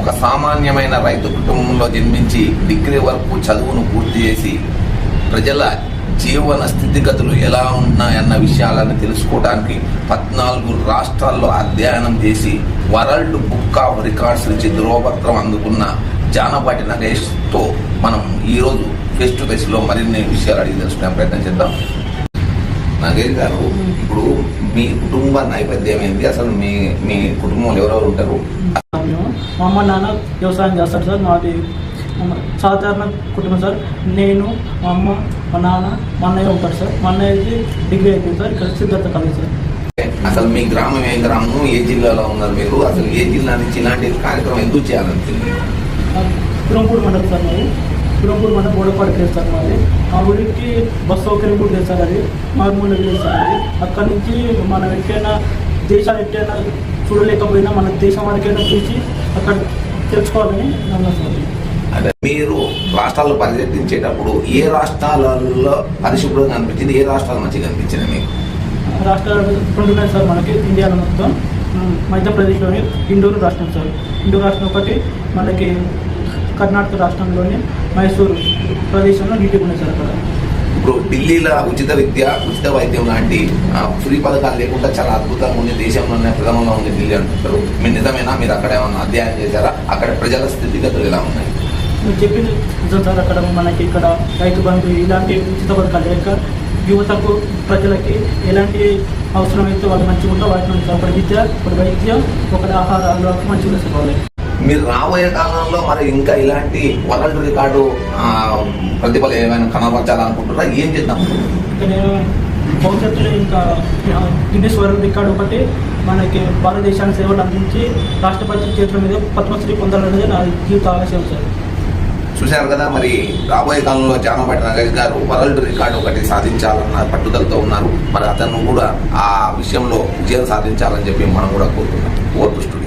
ఒక సామాన్యమైన రైతు కుటుంబంలో జన్మించి డిగ్రీ వరకు చదువును పూర్తి చేసి ప్రజల జీవన స్థితిగతులు ఎలా ఉన్నాయన్న విషయాలను తెలుసుకోవడానికి 14 రాష్ట్రాల్లో అధ్యయనం చేసి వరల్డ్ బుక్ ఆఫ్ రికార్డ్స్ నుంచి ధ్రువపత్రం అందుకున్న జానపాటి నగేష్తో మనం ఈరోజు ఫేస్ టు ఫేస్లో మరిన్ని విషయాలు అడిగి తెలుసుకునే ప్రయత్నం చేద్దాం. నగేష్ గారు, ఇప్పుడు మీ కుటుంబ నేపథ్యం ఏంటి? అసలు మీ కుటుంబంలో ఎవరెవరు ఉంటారు? మా అమ్మ నాన్న వ్యవసాయం చేస్తారు సార్. మాది సాధారణ కుటుంబం సార్. నేను, మా అమ్మ, మా నాన్న, మా అన్నయ్య ఉంటారు సార్. మా అన్నయ్యకి డిగ్రీ అయిపోయింది సార్. ఇక్కడ సిద్ధార్థ కాలేజ్ సార్. అసలు మీ గ్రామం ఏ గ్రామం, ఏ జిల్లాలో ఉన్నారు మీరు? అసలు ఏ జిల్లా నుంచి ఇలాంటి కార్యక్రమం ఎందుకు చేయాలనుకుంది? కురంపూడి మండలం సార్ మాది. కురంపూడి మండలం బోడపాడికి వేస్తారు మాది. ఆ ఊరికి బస్ సౌకర్యం కూడా లేదు సార్. అది మారుమూల లేదు సార్. అది అక్కడి నుంచి మనం ఎక్కడైనా దేశాలు ఎక్కడైనా చూడలేకపోయినా మన దేశం వరకైనా చూసి అక్కడ తెలుసుకోవాలని నమ్మకం. అదే మీరు రాష్ట్రాల్లో పర్యటించేటప్పుడు ఏ రాష్ట్రాలలో పరిశుభ్రంగా అనిపించింది, ఏ రాష్ట్రాలు మంచిగా అనిపించింది మీకు? రాష్ట్రాలు 2 ఉన్నాయి సార్ మనకి ఇండియాలో మొత్తం. మధ్యప్రదేశ్లోని ఇండోర్ రాష్ట్రం సార్. ఇండోర్ రాష్ట్రం ఒకటి, మనకి కర్ణాటక రాష్ట్రంలోని మైసూరు ప్రదేశంలో నీటిగా ఉన్నాయి సార్. అక్కడ ఇప్పుడు ఢిల్లీలో ఉచిత విద్య, ఉచిత వైద్యం లాంటి ఫ్రీ పథకాలు లేకుండా చాలా అద్భుతంగా ఉంది, దేశంలోనే ప్రథమంలో ఉంది ఢిల్లీ అంటుంటారు. మీరు నిజమేనా? మీరు అక్కడ ఏమన్నా అధ్యయనం చేశారా? అక్కడ ప్రజల స్థితిగతులు ఎలా ఉన్నాయి? మీరు చెప్పింది నిజం సార్. అక్కడ మనకి ఇక్కడ రైతు బంధు ఇలాంటి ఉచిత పథకాలు లేక యువతకు ప్రజలకి ఎలాంటి అవసరమైతే వాళ్ళు మంచిగా ఉంటే వాటిని ఒకటి విద్య, ఒకటి వైద్యం, ఒకటి ఆహారాలు మంచిగా తీసుకోవాలి. మీరు రాబోయే కాలంలో మరి ఇంకా ఇలాంటి వరల్డ్ రికార్డు ప్రతిభలు ఏమైనా కనబరచాలనుకుంటున్నారా? ఏం చేద్దాం? నేను భవిష్యత్తులో ఇంకా గిన్నెస్ వరల్డ్ రికార్డు ఒకటి మనకి భారతదేశానికి సేవలు అందించి రాష్ట్రపతి చేతుల మీద పద్మశ్రీ పొందాలనేది నా జీవిత ఆశయం సార్. చూశారు కదా, మరి రాబోయే కాలంలో జానపాటి నగేష్ గారు వరల్డ్ రికార్డు ఒకటి సాధించాలన్న పట్టుదలతో ఉన్నారు. మరి అతను కూడా ఆ విషయంలో విజయం సాధించాలని చెప్పి మనం కూడా కోరుతున్నాం.